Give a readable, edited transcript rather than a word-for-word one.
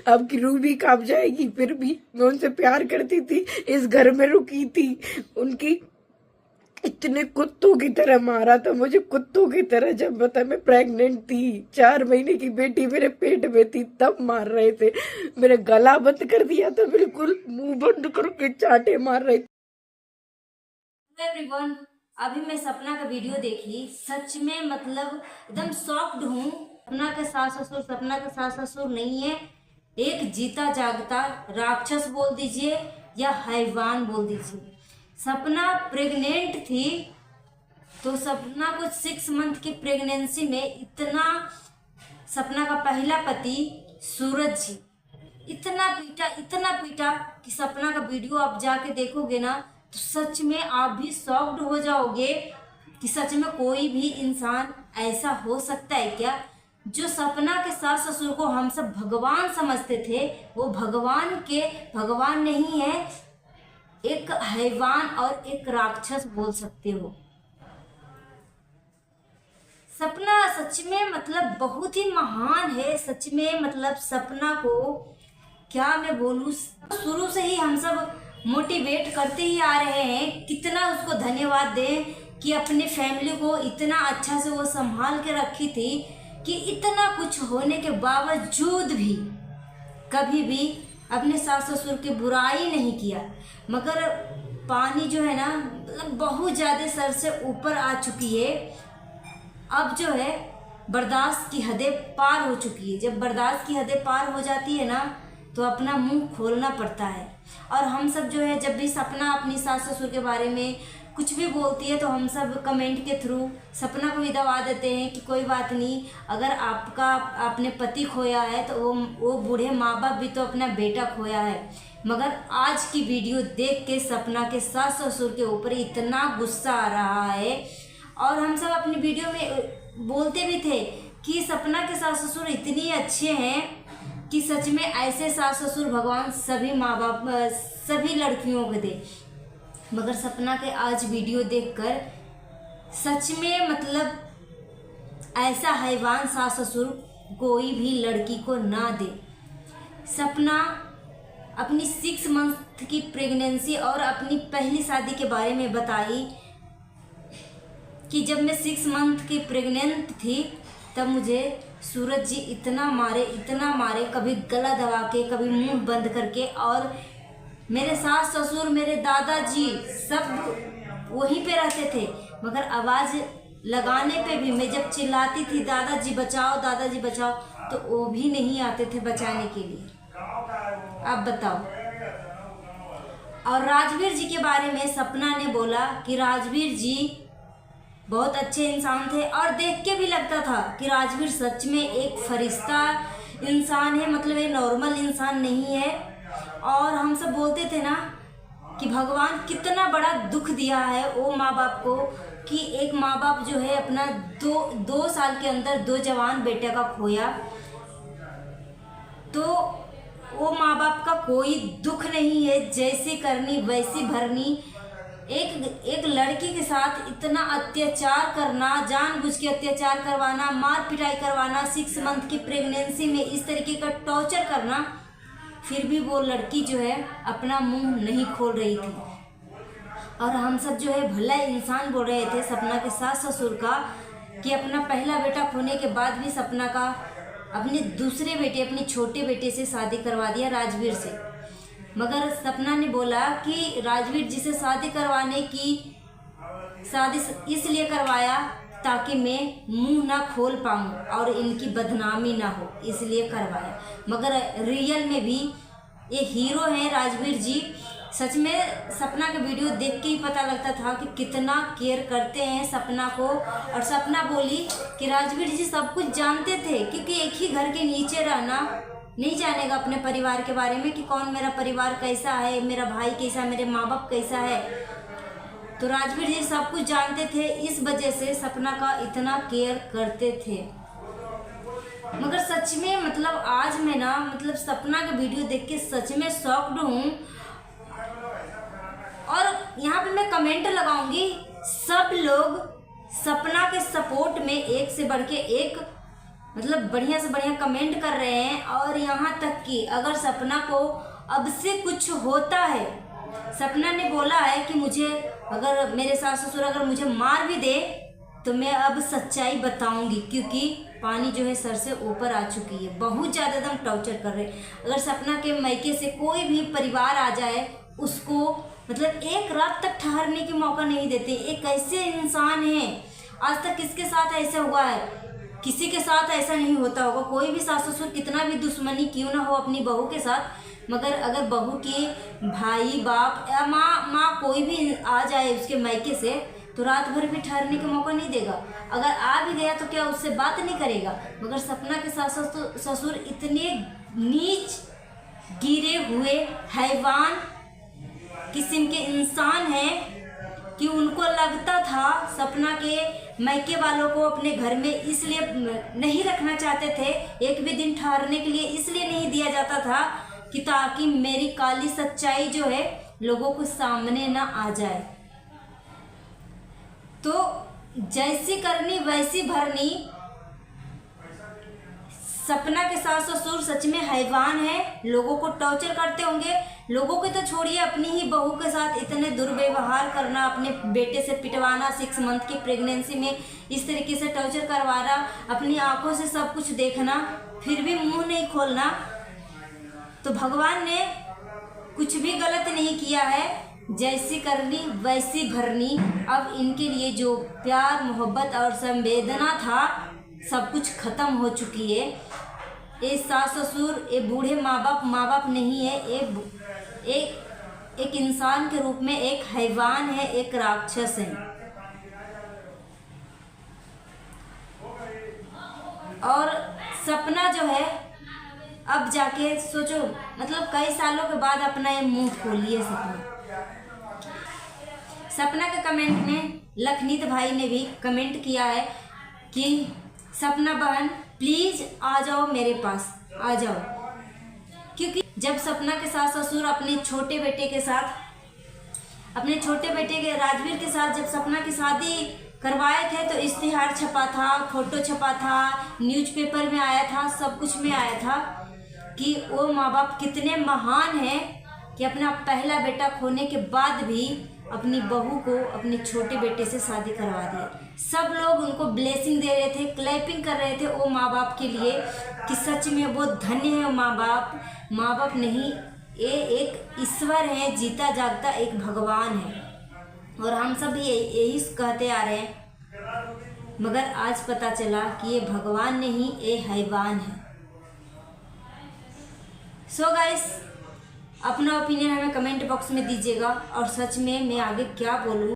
अब की रूह भी कांप जाएगी। फिर भी मैं उनसे प्यार करती थी, इस घर में रुकी थी। उनकी इतने कुत्तों की तरह मारा था मुझे, कुत्तों की तरह। जब बता मैं प्रेग्नेंट थी, 4 महीने की बेटी मेरे पेट में थी, तब मार रहे थे। मेरा गला बंद कर दिया था, बिल्कुल मुंह बंद करके चाटे मार रहे थे। एवरीवन, अभी मैं सपना का वीडियो देखी, सच में मतलब एकदम शॉक्ड हूँ। सपना का सास ससुर नहीं है, एक जीता जागता राक्षस बोल दीजिए या हैवान बोल दीजिए। सपना प्रेग्नेंट थी, तो सपना को 6 मंथ की प्रेगनेंसी में इतना, सपना का पहला पति सूरज जी इतना पीटा कि सपना का वीडियो आप जाके देखोगे ना तो सच में आप भी शॉक्ड हो जाओगे कि सच में कोई भी इंसान ऐसा हो सकता है क्या। जो सपना के सास ससुर को हम सब भगवान समझते थे, वो भगवान नहीं है, एक हैवान और एक राक्षस बोल सकते हो। सपना सच में मतलब बहुत ही महान है। सच में मतलब सपना को क्या मैं बोलूँ, शुरू से ही हम सब मोटिवेट करते ही आ रहे हैं। कितना उसको धन्यवाद दें कि अपने फैमिली को इतना अच्छा से वो संभाल के रखी थी कि इतना कुछ होने के बावजूद भी कभी भी अपने सास ससुर की बुराई नहीं किया। मगर पानी जो है ना, मतलब बहुत ज़्यादा सर से ऊपर आ चुकी है। अब जो है बर्दाश्त की हदें पार हो चुकी है। जब बर्दाश्त की हदें पार हो जाती है ना तो अपना मुंह खोलना पड़ता है। और हम सब जो है जब भी सपना अपनी सास ससुर के बारे में कुछ भी बोलती है तो हम सब कमेंट के थ्रू सपना को भी दबा देते हैं कि कोई बात नहीं, अगर आपने पति खोया है तो वो बूढ़े माँ बाप भी तो अपना बेटा खोया है। मगर आज की वीडियो देख के सपना के सास ससुर के ऊपर इतना गुस्सा आ रहा है। और हम सब अपनी वीडियो में बोलते भी थे कि सपना के सास ससुर इतनी अच्छे हैं कि सच में ऐसे सास ससुर भगवान सभी माँ बाप सभी लड़कियों को दे। मगर सपना के आज वीडियो देखकर सच में मतलब ऐसा हैवान सास ससुर कोई भी लड़की को ना दे। सपना अपनी 6 मंथ की प्रेगनेंसी और अपनी पहली शादी के बारे में बताई कि जब मैं 6 मंथ की प्रेग्नेंट थी तब मुझे सूरज जी इतना मारे, कभी गला दबा के, कभी मुंह बंद करके। और मेरे सास ससुर, मेरे दादाजी सब वहीं पे रहते थे, मगर आवाज़ लगाने पे भी मैं जब चिल्लाती थी दादाजी बचाओ, तो वो भी नहीं आते थे बचाने के लिए। आप बताओ। और राजवीर जी के बारे में सपना ने बोला कि राजवीर जी बहुत अच्छे इंसान थे और देख के भी लगता था कि राजवीर सच में एक फरिश्ता इंसान है, मतलब ये नॉर्मल इंसान नहीं है। और हम सब बोलते थे ना कि भगवान कितना बड़ा दुख दिया है वो माँ बाप को कि एक माँ बाप जो है अपना 2 साल के अंदर 2 जवान बेटे का खोया। तो वो माँ बाप का कोई दुख नहीं है, जैसी करनी वैसी भरनी। एक लड़की के साथ इतना अत्याचार करना, जानबूझ के अत्याचार करवाना, मार पिटाई करवाना, 6 मंथ की प्रेगनेंसी में इस तरीके का टॉर्चर करना, फिर भी वो लड़की जो है अपना मुंह नहीं खोल रही थी। और हम सब जो है भला इंसान बोल रहे थे सपना के सास ससुर का कि अपना पहला बेटा खोने के बाद भी सपना का अपने दूसरे बेटे, अपने छोटे बेटे से शादी करवा दिया, राजवीर से। मगर सपना ने बोला कि राजवीर जी से शादी इसलिए करवाया ताकि मैं मुंह ना खोल पाऊँ और इनकी बदनामी ना हो, इसलिए करवाया। मगर रियल में भी ये हीरो हैं राजवीर जी। सच में सपना का वीडियो देख के ही पता लगता था कि कितना केयर करते हैं सपना को। और सपना बोली कि राजवीर जी सब कुछ जानते थे, क्योंकि एक ही घर के नीचे रहना, नहीं जानेगा अपने परिवार के बारे में कि कौन मेरा परिवार कैसा है, मेरा भाई कैसा है, मेरे माँ बाप कैसा है। तो राजवीर जी सब कुछ जानते थे, इस वजह से सपना का इतना केयर करते थे। मगर सच में मतलब आज मैं ना मतलब सपना का वीडियो देख के सच में शॉक्ड हूँ। और यहाँ पे मैं कमेंट लगाऊंगी, सब लोग सपना के सपोर्ट में एक से बढ़ के एक मतलब बढ़िया से बढ़िया कमेंट कर रहे हैं। और यहाँ तक कि अगर सपना को अब से कुछ होता है, सपना ने बोला है कि मुझे अगर मेरे सास ससुर अगर मुझे मार भी दे तो मैं अब सच्चाई बताऊंगी, क्योंकि पानी जो है सर से ऊपर आ चुकी है। बहुत ज़्यादा एकदम टॉर्चर कर रहे हैं। अगर सपना के मायके से कोई भी परिवार आ जाए उसको मतलब एक रात तक ठहरने की मौका नहीं देते। एक ऐसे इंसान हैं, आज तक किसके साथ ऐसा हुआ है? किसी के साथ ऐसा नहीं होता होगा। कोई भी सास ससुर कितना भी दुश्मनी क्यों ना हो अपनी बहू के साथ, मगर अगर बहू के भाई बाप या माँ कोई भी आ जाए उसके मायके से तो रात भर भी ठहरने का मौका नहीं देगा। अगर आ भी गया तो क्या उससे बात नहीं करेगा। मगर सपना के सास ससुर इतने नीच गिरे हुए हैवान किस्म के इंसान हैं कि उनको लगता था सपना के मायके वालों को अपने घर में इसलिए नहीं रखना चाहते थे, एक भी दिन ठहरने के लिए इसलिए नहीं दिया जाता था कि ताकि मेरी काली सच्चाई जो है लोगों को सामने ना आ जाए। तो जैसी करनी वैसी भरनी। सपना के सास ससुर सच में हैवान है, लोगों को टॉर्चर करते होंगे। लोगों को तो छोड़िए, अपनी ही बहू के साथ इतने दुर्व्यवहार करना, अपने बेटे से पिटवाना, 6 मंथ की प्रेगनेंसी में इस तरीके से टॉर्चर करवाना, अपनी आंखों से सब कुछ देखना, फिर भी मुंह नहीं खोलना। तो भगवान ने कुछ भी गलत नहीं किया है, जैसी करनी वैसी भरनी। अब इनके लिए जो प्यार मोहब्बत और संवेदना था सब कुछ खत्म हो चुकी है। ये सास ससुर, ये बूढ़े माँ बाप नहीं है, एक इंसान के रूप में एक हैवान है, एक राक्षस है। और सपना जो है अब जाके सोचो, मतलब कई सालों के बाद अपना ये मुंह खोली है सपना के कमेंट में लखनीत भाई ने भी कमेंट किया है कि सपना बहन प्लीज़ आ जाओ मेरे पास, आ जाओ। क्योंकि जब सपना के सास ससुर अपने छोटे बेटे के राजवीर के साथ जब सपना की शादी करवाए थे तो इश्तिहार छपा था, फोटो छपा था, न्यूज़पेपर में आया था, सब कुछ में आया था कि वो माँ बाप कितने महान हैं कि अपना पहला बेटा खोने के बाद भी अपनी बहू को अपने छोटे बेटे से शादी करवा दिया। सब लोग उनको ब्लेसिंग दे रहे थे, क्लैपिंग कर रहे थे वो माँ बाप के लिए कि सच में वो धन्य है। वो माँ बाप नहीं, ये एक ईश्वर है, जीता जागता एक भगवान है। और हम सब भी यही कहते आ रहे हैं, मगर आज पता चला कि ये भगवान नहीं, ये हैवान है। सो गाइस, अपना ओपिनियन हमें कमेंट बॉक्स में दीजिएगा। और सच में मैं आगे क्या बोलूँ।